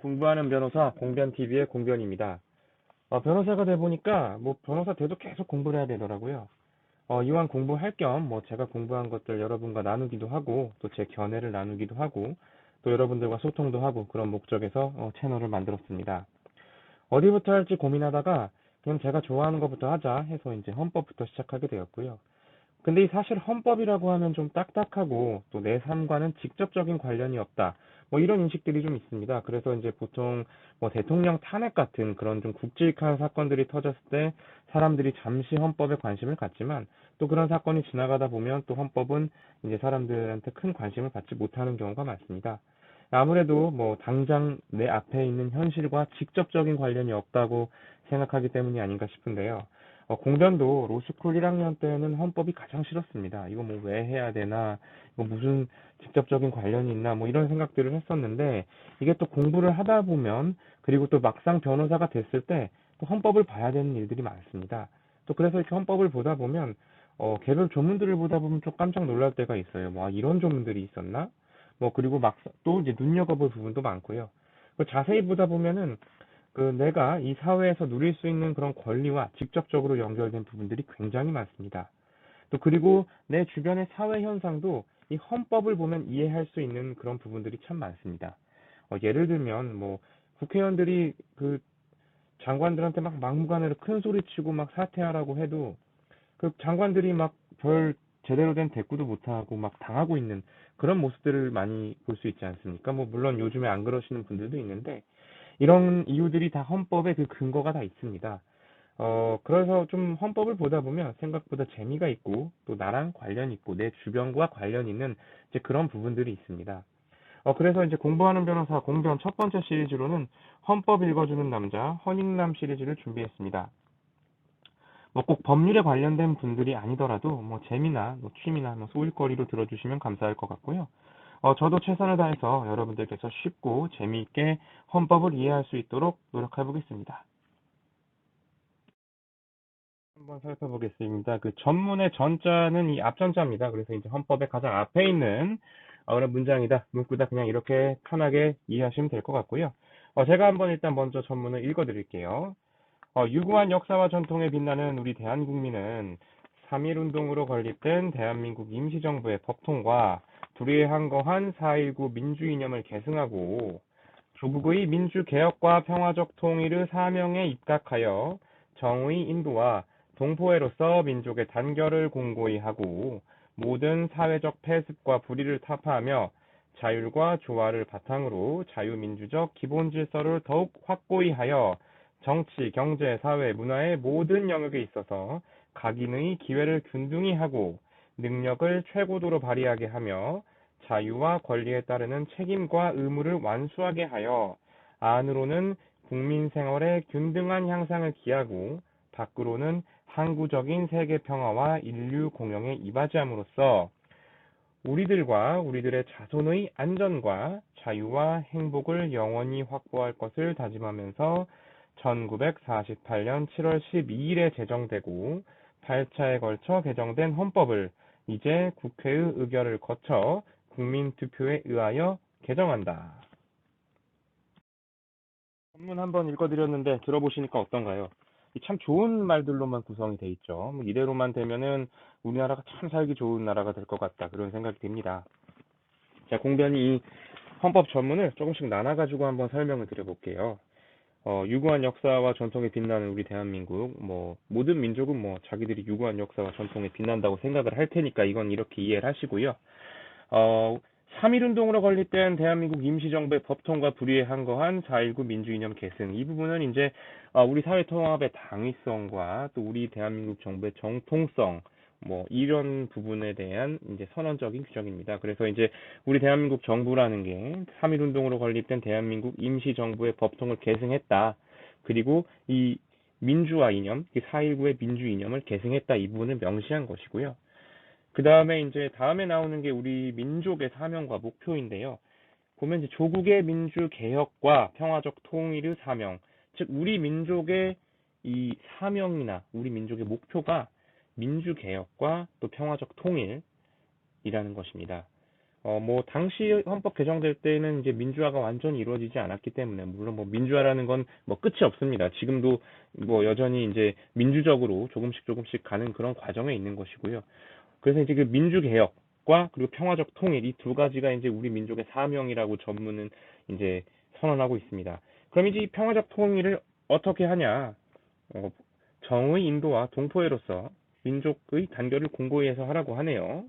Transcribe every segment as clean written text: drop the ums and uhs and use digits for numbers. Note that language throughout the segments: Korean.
공부하는 변호사 공변TV의 공변입니다. 변호사가 돼 보니까 뭐 변호사 돼도 계속 공부를 해야 되더라고요. 이왕 공부할 겸 뭐 제가 공부한 것들 여러분과 나누기도 하고 또 제 견해를 나누기도 하고 또 여러분들과 소통도 하고 그런 목적에서 채널을 만들었습니다. 어디부터 할지 고민하다가 그냥 제가 좋아하는 것부터 하자 해서 이제 헌법부터 시작하게 되었고요. 근데 이 사실 헌법이라고 하면 좀 딱딱하고 또 내 삶과는 직접적인 관련이 없다. 뭐 이런 인식들이 좀 있습니다. 그래서 이제 보통 뭐 대통령 탄핵 같은 그런 좀 굵직한 사건들이 터졌을 때 사람들이 잠시 헌법에 관심을 갖지만 또 그런 사건이 지나가다 보면 또 헌법은 이제 사람들한테 큰 관심을 받지 못하는 경우가 많습니다. 아무래도 뭐 당장 내 앞에 있는 현실과 직접적인 관련이 없다고 생각하기 때문이 아닌가 싶은데요. 공변도 로스쿨 1학년 때는 헌법이 가장 싫었습니다. 이거 뭐 왜 해야 되나, 이거 무슨 직접적인 관련이 있나, 뭐 이런 생각들을 했었는데, 이게 또 공부를 하다 보면, 그리고 또 막상 변호사가 됐을 때, 또 헌법을 봐야 되는 일들이 많습니다. 또 그래서 이렇게 헌법을 보다 보면, 개별 조문들을 보다 보면 좀 깜짝 놀랄 때가 있어요. 뭐, 이런 조문들이 있었나? 뭐, 그리고 막, 또 이제 눈여겨볼 부분도 많고요. 자세히 보다 보면은, 내가 이 사회에서 누릴 수 있는 그런 권리와 직접적으로 연결된 부분들이 굉장히 많습니다. 또 그리고 내 주변의 사회 현상도 이 헌법을 보면 이해할 수 있는 그런 부분들이 참 많습니다. 예를 들면 뭐 국회의원들이 그 장관들한테 막 막무가내로 큰 소리 치고 막 사퇴하라고 해도 그 장관들이 막 별 제대로 된 대꾸도 못하고 막 당하고 있는 그런 모습들을 많이 볼 수 있지 않습니까? 뭐 물론 요즘에 안 그러시는 분들도 있는데 이런 이유들이 다 헌법에 그 근거가 다 있습니다. 그래서 좀 헌법을 보다 보면 생각보다 재미가 있고 또 나랑 관련 있고 내 주변과 관련 있는 이제 그런 부분들이 있습니다. 그래서 이제 공부하는 변호사 공변 첫 번째 시리즈로는 헌법 읽어주는 남자 허닝남 시리즈를 준비했습니다. 뭐 꼭 법률에 관련된 분들이 아니더라도 뭐 재미나 뭐 취미나 뭐 소일거리로 들어주시면 감사할 것 같고요. 저도 최선을 다해서 여러분들께서 쉽고 재미있게 헌법을 이해할 수 있도록 노력해 보겠습니다. 한번 살펴보겠습니다. 그 전문의 전자는 이 앞전자입니다. 그래서 이제 헌법의 가장 앞에 있는 그런 문장이다, 문구다 그냥 이렇게 편하게 이해하시면 될 것 같고요. 제가 한번 일단 먼저 전문을 읽어드릴게요. 유구한 역사와 전통에 빛나는 우리 대한국민은 3.1운동으로 건립된 대한민국 임시정부의 법통과 불의에 항거한 4.19 민주이념을 계승하고 조국의 민주개혁과 평화적 통일의 사명에 입각하여 정의 인도와 동포애로서 민족의 단결을 공고히 하고 모든 사회적 폐습과 불의를 타파하며 자율과 조화를 바탕으로 자유민주적 기본 질서를 더욱 확고히 하여 정치, 경제, 사회, 문화의 모든 영역에 있어서 각인의 기회를 균등히 하고 능력을 최고도로 발휘하게 하며 자유와 권리에 따르는 책임과 의무를 완수하게 하여 안으로는 국민 생활의 균등한 향상을 기하고 밖으로는 항구적인 세계 평화와 인류 공영에 이바지함으로써 우리들과 우리들의 자손의 안전과 자유와 행복을 영원히 확보할 것을 다짐하면서 1948년 7월 12일에 제정되고 8차에 걸쳐 개정된 헌법을 이제 국회의 의결을 거쳐 국민투표에 의하여 개정한다. 본문 한번 읽어드렸는데 들어보시니까 어떤가요? 참 좋은 말들로만 구성이 돼 있죠. 뭐 이대로만 되면은 우리나라가 참 살기 좋은 나라가 될 것 같다. 그런 생각이 듭니다. 자, 공변이 이 헌법 전문을 조금씩 나눠가지고 한번 설명을 드려볼게요. 유구한 역사와 전통에 빛나는 우리 대한민국, 뭐, 모든 민족은 뭐, 자기들이 유구한 역사와 전통에 빛난다고 생각을 할 테니까 이건 이렇게 이해를 하시고요. 어, 3.1운동으로 건립된 대한민국 임시정부의 법통과 불의에 항거한 4.19 민주이념 계승. 이 부분은 이제, 우리 사회 통합의 당위성과 또 우리 대한민국 정부의 정통성, 뭐, 이런 부분에 대한 이제 선언적인 규정입니다. 그래서 이제 우리 대한민국 정부라는 게 3.1운동으로 건립된 대한민국 임시정부의 법통을 계승했다. 그리고 이 민주화 이념, 4.19의 민주 이념을 계승했다. 이 부분을 명시한 것이고요. 그 다음에 이제 다음에 나오는 게 우리 민족의 사명과 목표인데요. 보면 이제 조국의 민주 개혁과 평화적 통일의 사명, 즉 우리 민족의 이 사명이나 우리 민족의 목표가 민주 개혁과 또 평화적 통일이라는 것입니다. 뭐, 당시 헌법 개정될 때는 이제 민주화가 완전히 이루어지지 않았기 때문에, 물론 뭐, 민주화라는 건 뭐, 끝이 없습니다. 지금도 뭐, 여전히 이제 민주적으로 조금씩 조금씩 가는 그런 과정에 있는 것이고요. 그래서 이제 그 민주개혁과 그리고 평화적 통일, 이 두 가지가 이제 우리 민족의 사명이라고 전문은 이제 선언하고 있습니다. 그럼 이제 이 평화적 통일을 어떻게 하냐? 어, 정의 인도와 동포애로서 민족의 단결을 공고히 해서 하라고 하네요.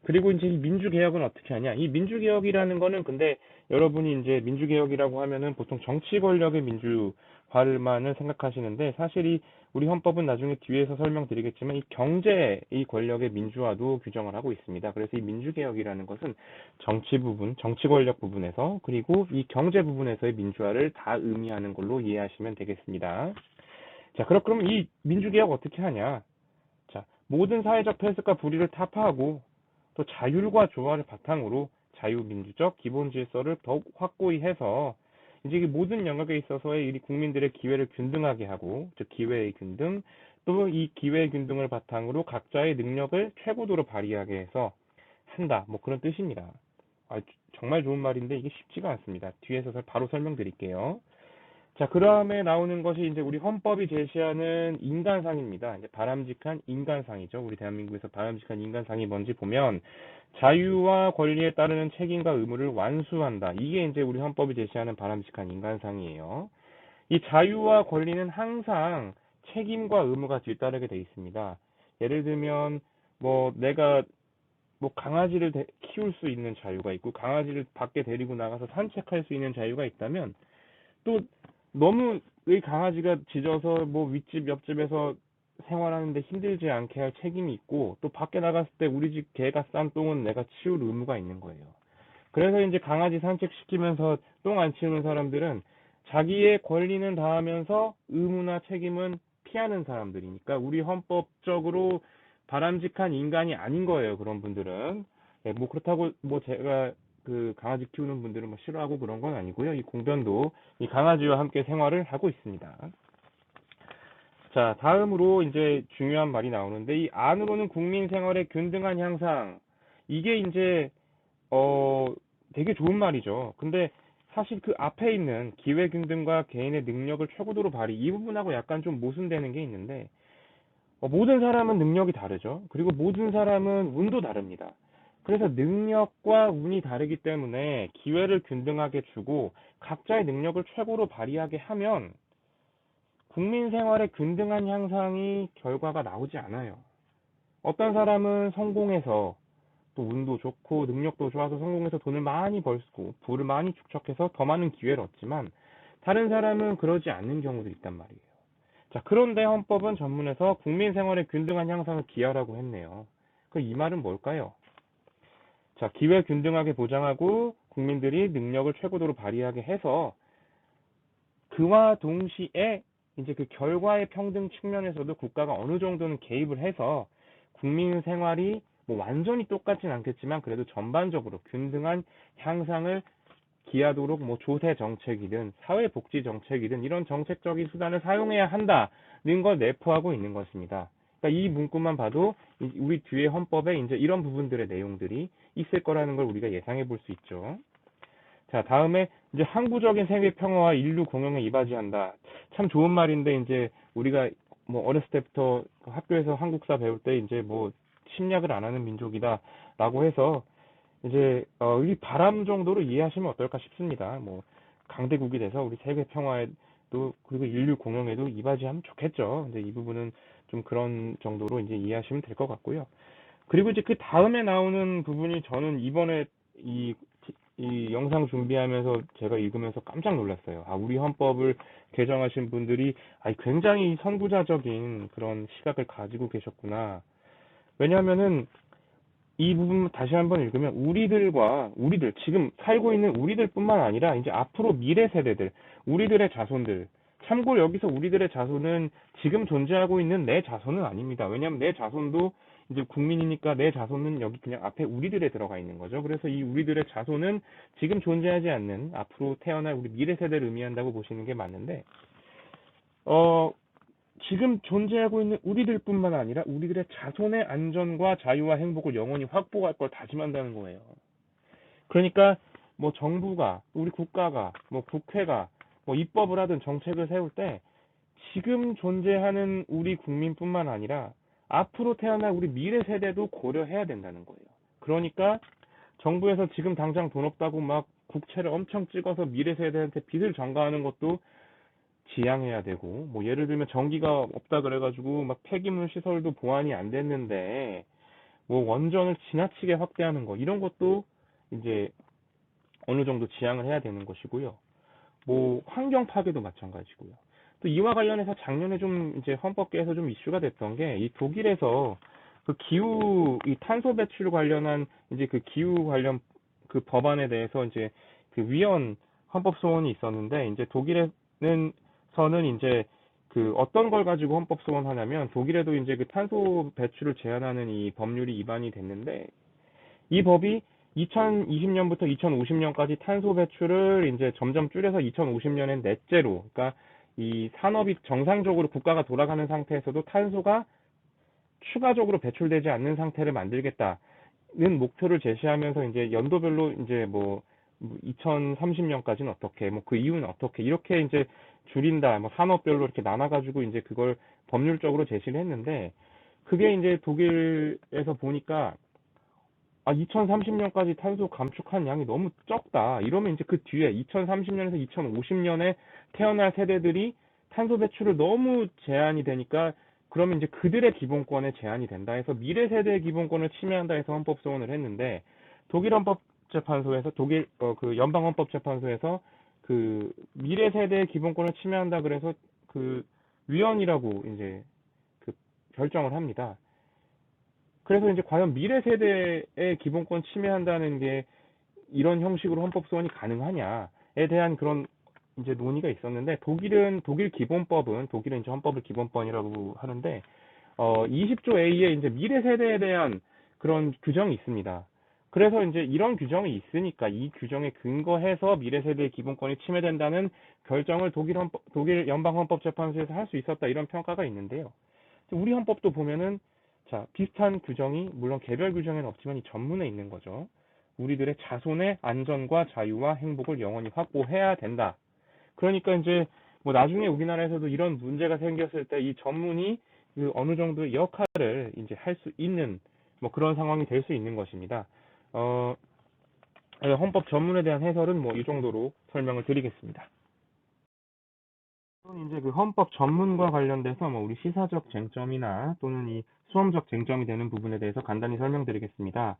그리고 이제 이 민주개혁은 어떻게 하냐? 이 민주개혁이라는 거는 근데 여러분이 이제 민주개혁이라고 하면은 보통 정치 권력의 민주화를만을 생각하시는데 사실 이 우리 헌법은 나중에 뒤에서 설명드리겠지만 이 경제의 권력의 민주화도 규정을 하고 있습니다. 그래서 이 민주개혁이라는 것은 정치 부분, 정치 권력 부분에서 그리고 이 경제 부분에서의 민주화를 다 의미하는 걸로 이해하시면 되겠습니다. 자, 그럼 이 민주개혁 어떻게 하냐? 자, 모든 사회적 폐쇄과 불의를 타파하고 또 자율과 조화를 바탕으로 자유민주적 기본 질서를 더욱 확고히 해서 이제 이 모든 영역에 있어서의 이 국민들의 기회를 균등하게 하고, 즉 기회의 균등, 또 이 기회의 균등을 바탕으로 각자의 능력을 최고도로 발휘하게 해서 한다. 뭐 그런 뜻입니다. 아, 정말 좋은 말인데 이게 쉽지가 않습니다. 뒤에서 바로 설명드릴게요. 자, 그 다음에 나오는 것이 이제 우리 헌법이 제시하는 인간상입니다. 이제 바람직한 인간상이죠. 우리 대한민국에서 바람직한 인간상이 뭔지 보면 자유와 권리에 따르는 책임과 의무를 완수한다. 이게 이제 우리 헌법이 제시하는 바람직한 인간상이에요. 이 자유와 권리는 항상 책임과 의무가 뒤따르게 돼 있습니다. 예를 들면 뭐 내가 뭐 강아지를 키울 수 있는 자유가 있고 강아지를 밖에 데리고 나가서 산책할 수 있는 자유가 있다면 또 너무 의 강아지가 짖어서 뭐 윗집 옆집에서 생활하는데 힘들지 않게 할 책임이 있고 또 밖에 나갔을 때 우리 집 개가 싼 똥은 내가 치울 의무가 있는 거예요. 그래서 이제 강아지 산책시키면서 똥 안 치우는 사람들은 자기의 권리는 다하면서 의무나 책임은 피하는 사람들이니까 우리 헌법적으로 바람직한 인간이 아닌 거예요. 그런 분들은. 네, 뭐 그렇다고 뭐 제가 그 강아지 키우는 분들은 뭐 싫어하고 그런 건 아니고요. 이 공변도 이 강아지와 함께 생활을 하고 있습니다. 자, 다음으로 이제 중요한 말이 나오는데 이 안으로는 국민 생활의 균등한 향상. 이게 이제 되게 좋은 말이죠. 근데 사실 그 앞에 있는 기회균등과 개인의 능력을 최고도로 발휘, 이 부분하고 약간 좀 모순되는 게 있는데, 모든 사람은 능력이 다르죠. 그리고 모든 사람은 운도 다릅니다. 그래서 능력과 운이 다르기 때문에 기회를 균등하게 주고 각자의 능력을 최고로 발휘하게 하면 국민 생활의 균등한 향상이 결과가 나오지 않아요. 어떤 사람은 성공해서 또 운도 좋고 능력도 좋아서 성공해서 돈을 많이 벌고 부를 많이 축적해서 더 많은 기회를 얻지만 다른 사람은 그러지 않는 경우도 있단 말이에요. 자, 그런데 헌법은 전문에서 국민 생활의 균등한 향상을 기하라고 했네요. 그 이 말은 뭘까요? 자, 기회 균등하게 보장하고 국민들이 능력을 최고도로 발휘하게 해서 그와 동시에 이제 그 결과의 평등 측면에서도 국가가 어느 정도는 개입을 해서 국민 생활이 뭐 완전히 똑같진 않겠지만 그래도 전반적으로 균등한 향상을 기하도록 뭐 조세 정책이든 사회복지 정책이든 이런 정책적인 수단을 사용해야 한다는 걸 내포하고 있는 것입니다. 그러니까 이 문구만 봐도 우리 뒤에 헌법에 이제 이런 부분들의 내용들이 있을 거라는 걸 우리가 예상해 볼 수 있죠. 자, 다음에 이제 항구적인 세계 평화와 인류 공영에 이바지한다. 참 좋은 말인데 이제 우리가 뭐 어렸을 때부터 학교에서 한국사 배울 때 이제 뭐 침략을 안 하는 민족이다라고 해서 이제 이 바람 정도로 이해하시면 어떨까 싶습니다. 뭐 강대국이 돼서 우리 세계 평화에도 그리고 인류 공영에도 이바지하면 좋겠죠. 근데 이 부분은 좀 그런 정도로 이제 이해하시면 될 것 같고요. 그리고 이제 그 다음에 나오는 부분이 저는 이번에 이, 이 영상 준비하면서 제가 읽으면서 깜짝 놀랐어요. 아, 우리 헌법을 개정하신 분들이 굉장히 선구자적인 그런 시각을 가지고 계셨구나. 왜냐하면은 이 부분 다시 한번 읽으면 우리들 지금 살고 있는 우리들뿐만 아니라 이제 앞으로 미래 세대들, 우리들의 자손들. 참고로 여기서 우리들의 자손은 지금 존재하고 있는 내 자손은 아닙니다. 왜냐하면 내 자손도 이제 국민이니까 내 자손은 여기 그냥 앞에 우리들에 들어가 있는 거죠. 그래서 이 우리들의 자손은 지금 존재하지 않는 앞으로 태어날 우리 미래 세대를 의미한다고 보시는 게 맞는데, 어, 지금 존재하고 있는 우리들뿐만 아니라 우리들의 자손의 안전과 자유와 행복을 영원히 확보할 걸 다짐한다는 거예요. 그러니까 뭐 정부가, 우리 국가가, 뭐 국회가 뭐 입법을 하든 정책을 세울 때 지금 존재하는 우리 국민뿐만 아니라 앞으로 태어날 우리 미래 세대도 고려해야 된다는 거예요. 그러니까 정부에서 지금 당장 돈 없다고 막 국채를 엄청 찍어서 미래 세대한테 빚을 전가하는 것도 지양해야 되고, 뭐 예를 들면 전기가 없다 그래가지고 막 폐기물 시설도 보완이 안 됐는데 뭐 원전을 지나치게 확대하는 거, 이런 것도 이제 어느 정도 지양을 해야 되는 것이고요. 뭐 환경 파괴도 마찬가지고요. 또 이와 관련해서 작년에 좀 이제 헌법계에서 좀 이슈가 됐던 게 이 독일에서 그 기후 이 탄소 배출 관련한 이제 그 기후 관련 그 법안에 대해서 이제 그 위헌 헌법 소원이 있었는데, 이제 독일에서는 이제 그 어떤 걸 가지고 헌법 소원하냐면, 독일에도 이제 그 탄소 배출을 제한하는 이 법률이 위반이 됐는데, 이 법이 2020년부터 2050년까지 탄소 배출을 이제 점점 줄여서 2050년엔 넷제로, 그러니까 이 산업이 정상적으로 국가가 돌아가는 상태에서도 탄소가 추가적으로 배출되지 않는 상태를 만들겠다는 목표를 제시하면서 이제 연도별로 이제 뭐 2030년까지는 어떻게, 뭐 그 이후는 어떻게, 이렇게 이제 줄인다, 뭐 산업별로 이렇게 나눠가지고 이제 그걸 법률적으로 제시를 했는데, 그게 이제 독일에서 보니까 2030년까지 탄소 감축한 양이 너무 적다. 이러면 이제 그 뒤에 2030년에서 2050년에 태어날 세대들이 탄소 배출을 너무 제한이 되니까, 그러면 이제 그들의 기본권에 제한이 된다 해서 미래 세대의 기본권을 침해한다 해서 헌법 소원을 했는데, 독일 헌법재판소에서 그 연방 헌법재판소에서 그 미래 세대의 기본권을 침해한다 그래서 그 위헌이라고 이제 그 결정을 합니다. 그래서 이제 과연 미래 세대의 기본권 침해한다는 게 이런 형식으로 헌법 소원이 가능하냐에 대한 그런 이제 논의가 있었는데, 독일 기본법은, 독일은 이제 헌법을 기본법이라고 하는데 20조 A에 이제 미래 세대에 대한 그런 규정이 있습니다. 그래서 이제 이런 규정이 있으니까 이 규정에 근거해서 미래 세대의 기본권이 침해된다는 결정을 독일 연방 헌법재판소에서 할 수 있었다, 이런 평가가 있는데요. 우리 헌법도 보면은 자, 비슷한 규정이 물론 개별 규정에는 없지만 이 전문에 있는 거죠. 우리들의 자손의 안전과 자유와 행복을 영원히 확보해야 된다. 그러니까 이제 뭐 나중에 우리나라에서도 이런 문제가 생겼을 때 이 전문이 그 어느 정도의 역할을 이제 할 수 있는 뭐 그런 상황이 될 수 있는 것입니다. 어, 헌법 전문에 대한 해설은 뭐 이 정도로 설명을 드리겠습니다. 또는 이제 그 헌법 전문과 관련돼서 뭐 우리 시사적 쟁점이나 또는 이 수험적 쟁점이 되는 부분에 대해서 간단히 설명드리겠습니다.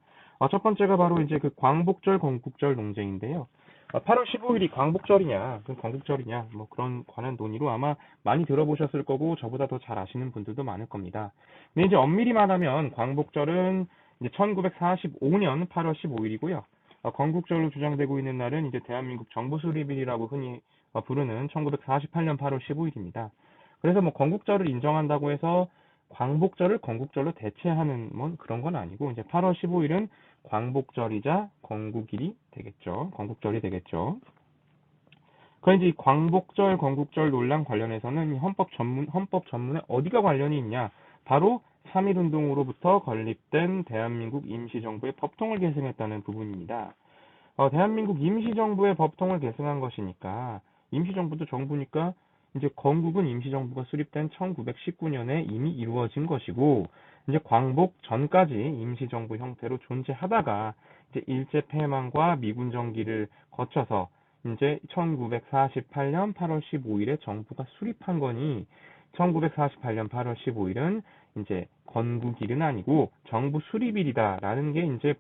첫 번째가 바로 이제 그 광복절, 건국절 논쟁인데요. 8월 15일이 광복절이냐, 그 건국절이냐, 뭐 그런 관한 논의로 아마 많이 들어보셨을 거고 저보다 더 잘 아시는 분들도 많을 겁니다. 근데 이제 엄밀히 말하면 광복절은 이제 1945년 8월 15일이고요. 건국절로 주장되고 있는 날은 이제 대한민국 정부 수립일이라고 흔히 부르는 1948년 8월 15일입니다. 그래서 뭐 건국절을 인정한다고 해서 광복절을 건국절로 대체하는 뭐 그런 건 아니고, 이제 8월 15일은 광복절이자 건국일이 되겠죠. 건국절이 되겠죠. 그런데 이 광복절, 건국절 논란 관련해서는 헌법 전문에 어디가 관련이 있냐? 바로 3.1 운동으로부터 건립된 대한민국 임시정부의 법통을 계승했다는 부분입니다. 대한민국 임시정부의 법통을 계승한 것이니까, 임시정부도 정부니까 이제 건국은 임시정부가 수립된 1919년에 이미 이루어진 것이고, 이제 광복 전까지 임시정부 형태로 존재하다가 이제 일제 패망과 미군 정기를 거쳐서 이제 1948년 8월 15일에 정부가 수립한 거니, 1948년 8월 15일은 이제 건국일은 아니고 정부 수립일이다라는 게 이제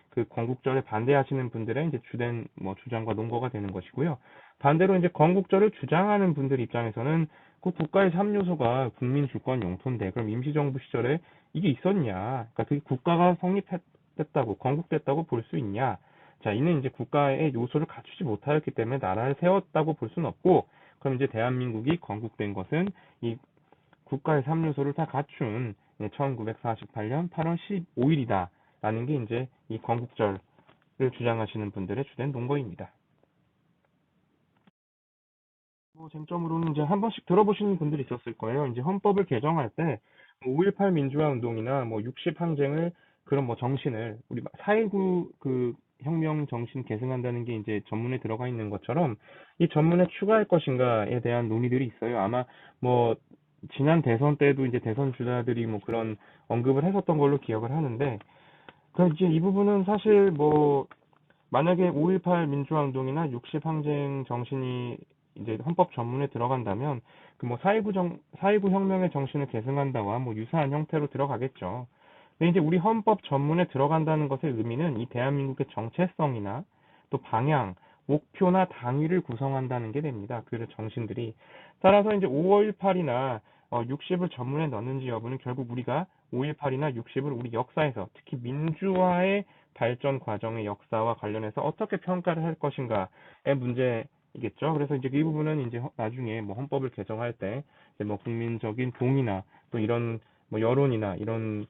그 건국절에 반대하시는 분들의 이제 주된 뭐 주장과 논거가 되는 것이고요. 반대로 이제 건국절을 주장하는 분들 입장에서는 그 국가의 3요소가 국민 주권 영토인데 그럼 임시정부 시절에 이게 있었냐? 그러니까 그게 국가가 성립했다고, 건국됐다고 볼 수 있냐? 자, 이는 이제 국가의 요소를 갖추지 못하였기 때문에 나라를 세웠다고 볼 수는 없고, 그럼 이제 대한민국이 건국된 것은 이 국가의 3요소를 다 갖춘 1948년 8월 15일이다. 라는 게 이제 이 건국절을 주장하시는 분들의 주된 논거입니다. 뭐 쟁점으로는 이제 한 번씩 들어보시는 분들이 있었을 거예요. 이제 헌법을 개정할 때 5.18 민주화 운동이나 뭐 60 항쟁을, 그런 뭐 정신을 우리 4.19 그 혁명 정신 계승한다는 게 이제 전문에 들어가 있는 것처럼 이 전문에 추가할 것인가에 대한 논의들이 있어요. 아마 뭐 지난 대선 때도 이제 대선 주자들이 뭐 그런 언급을 했었던 걸로 기억을 하는데, 그 이제 이 부분은 사실 뭐 만약에 5.18 민주화운동이나 60 항쟁 정신이 이제 헌법 전문에 들어간다면 그 뭐 4.19 혁명의 정신을 계승한다와 뭐 유사한 형태로 들어가겠죠. 근데 이제 우리 헌법 전문에 들어간다는 것의 의미는 이 대한민국의 정체성이나 또 방향, 목표나 당위를 구성한다는 게 됩니다. 그 정신들이. 따라서 이제 5.18이나 60을 전문에 넣는지 여부는 결국 우리가 5.18이나 60을 우리 역사에서 특히 민주화의 발전 과정의 역사와 관련해서 어떻게 평가를 할 것인가의 문제이겠죠. 그래서 이제 이 부분은 이제 나중에 뭐 헌법을 개정할 때 이제 뭐 국민적인 동의나 또 이런 뭐 여론이나 이런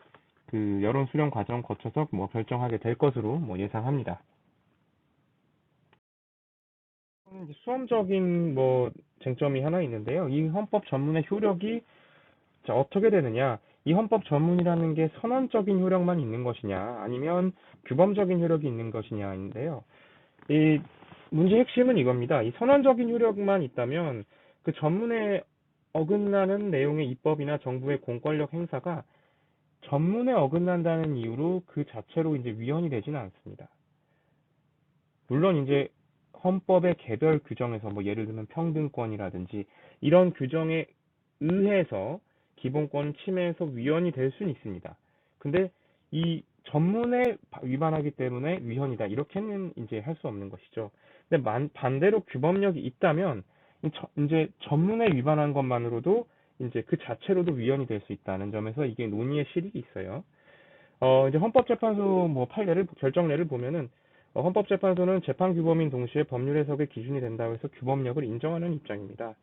그 여론 수렴 과정 거쳐서 뭐 결정하게 될 것으로 뭐 예상합니다. 이제 수험적인 뭐 쟁점이 하나 있는데요. 이 헌법 전문의 효력이 자, 어떻게 되느냐? 이 헌법 전문이라는 게 선언적인 효력만 있는 것이냐, 아니면 규범적인 효력이 있는 것이냐인데요. 이 문제 핵심은 이겁니다. 이 선언적인 효력만 있다면 그 전문에 어긋나는 내용의 입법이나 정부의 공권력 행사가 전문에 어긋난다는 이유로 그 자체로 이제 위헌이 되지는 않습니다. 물론 이제 헌법의 개별 규정에서 뭐 예를 들면 평등권이라든지 이런 규정에 의해서 기본권 침해에서 위헌이 될 수는 있습니다. 근데 이 전문에 위반하기 때문에 위헌이다, 이렇게는 이제 할 수 없는 것이죠. 근데 반대로 규범력이 있다면 이제 전문에 위반한 것만으로도 이제 그 자체로도 위헌이 될 수 있다는 점에서 이게 논의의 실익이 있어요. 이제 헌법재판소 뭐 판례를 결정례를 보면은 헌법재판소는 재판 규범인 동시에 법률 해석의 기준이 된다고 해서 규범력을 인정하는 입장입니다.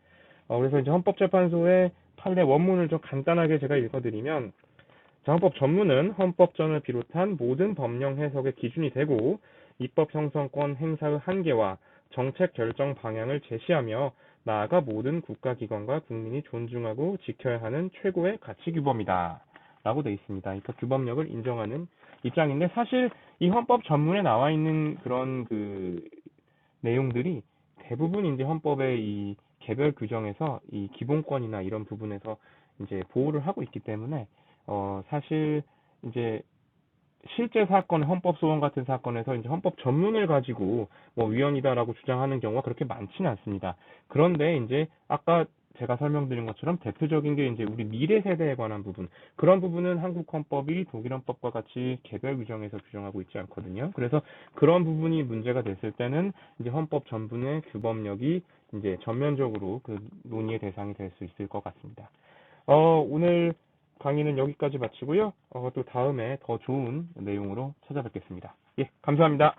그래서 이제 헌법재판소의 판례 원문을 좀 간단하게 제가 읽어드리면, 자, 헌법 전문은 헌법전을 비롯한 모든 법령 해석의 기준이 되고 입법 형성권 행사의 한계와 정책 결정 방향을 제시하며 나아가 모든 국가기관과 국민이 존중하고 지켜야 하는 최고의 가치 규범이다 라고 되어 있습니다. 그러니까 규범력을 인정하는 입장인데, 사실 이 헌법 전문에 나와 있는 그런 그 내용들이 대부분 이제 헌법의 이 개별 규정에서 이 기본권이나 이런 부분에서 이제 보호를 하고 있기 때문에 사실 이제 실제 사건, 헌법 소원 같은 사건에서 이제 헌법 전문을 가지고 뭐 위헌이다라고 주장하는 경우가 그렇게 많지는 않습니다. 그런데 이제 아까 제가 설명드린 것처럼 대표적인 게 이제 우리 미래 세대에 관한 부분, 그런 부분은 한국 헌법이 독일 헌법과 같이 개별 규정에서 규정하고 있지 않거든요. 그래서 그런 부분이 문제가 됐을 때는 이제 헌법 전문의 규범력이 이제 전면적으로 그 논의의 대상이 될 수 있을 것 같습니다. 오늘 강의는 여기까지 마치고요. 또 다음에 더 좋은 내용으로 찾아뵙겠습니다. 예, 감사합니다.